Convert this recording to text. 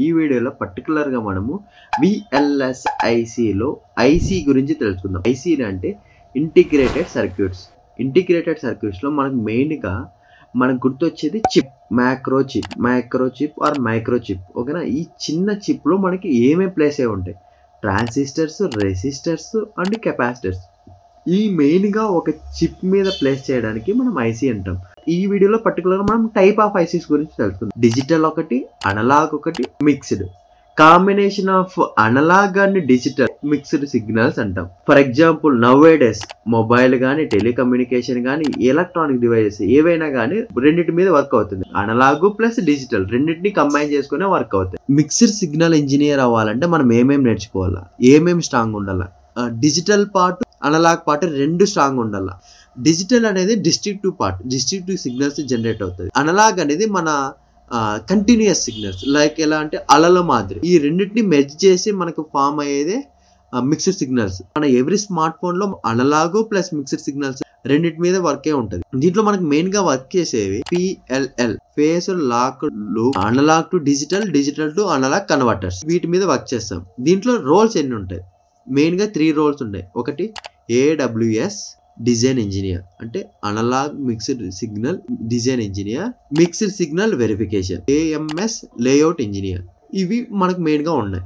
ఈ వీడియోలో పర్టికులర్గా మనము VLSICలో ఐసీ గురించి తెలుసుకుందాం. ఐసీ అంటే ఇంటిగ్రేటెడ్ సర్క్యూట్స్. ఇంటిగ్రేటెడ్ సర్క్యూట్స్లో మనకు మెయిన్గా మనకు గుర్తొచ్చేది chip, micro chip or micro chip. ఓకేనా? ఈ చిన్న చిప్లో మనకి ఏమేమి ప్లేస్ అయి ఉంటాయి? Transistors, resistors and capacitors. ఈ మెయిన్గా ఒక చిప్ మీద ప్లేస్ చేయడానికి మనం ఐసీ అంటాం. ఈ వీడియోలో పర్టికులర్గా మనం టైప్ ఆఫ్ ఐసీస్ గురించి తెలుసుకుందాం. డిజిటల్ ఒకటి, అనలాగ్ ఒకటి, mixed. Combination of analog and digital mixed signals అంటాం. ఫర్ ఎగ్జాంపుల్ నౌవేడేస్ మొబైల్ కానీ, టెలికమ్యూనికేషన్ కానీ, ఎలక్ట్రానిక్ డివైజెస్ ఏవైనా కానీ రెండింటి మీద వర్క్ అవుతుంది. అనలాగ్ ప్లస్ డిజిటల్ రెండింటిని కంబైన్ చేసుకునే వర్క్ అవుతుంది. మిక్స్డ్ సిగ్నల్ ఇంజనీర్ అవ్వాలంటే మనం ఏమేమి నేర్చుకోవాలా, ఏమేమి స్ట్రాంగ్ ఉండాలా? డిజిటల్ పార్ట్, అనలాగ్ పార్ట్ రెండు స్ట్రాంగ్ ఉండాలా. డిజిటల్ అనేది డిస్ట్రిక్టివ్ సిగ్నల్స్ జనరేట్ అవుతుంది. అనలాగ్ అనేది మన కంటిన్యూస్ సిగ్నల్స్, లైక్ ఎలా అంటే అలల మాదిరి. ఈ రెండింటిని మెర్జ్ చేసి మనకు ఫామ్ అయ్యేదే మిక్స్డ్ సిగ్నల్స్. మన ఎవ్రీ స్మార్ట్ ఫోన్ లో అనలాగ్ ప్లస్ మిక్స్డ్ సిగ్నల్స్ రెండింటి మీద వర్కే ఉంటుంది. దీంట్లో మనకు మెయిన్ గా వర్క్ చేసేవి PLL, phase lock loop, analog to digital to analog converters. వీటి మీద వర్క్ చేస్తాం. దీంట్లో రోల్స్ ఎన్ని ఉంటాయి? మెయిన్ గా 3 రోల్స్ ఉంటాయి. ఒకటి AWS డిజైన్ ఇంజనీర్, అంటే analog mixed signal design engineer. Mixed signal verification AMS layout engineer. ఇవి మనకు మెయిన్ గా ఉన్నాయి.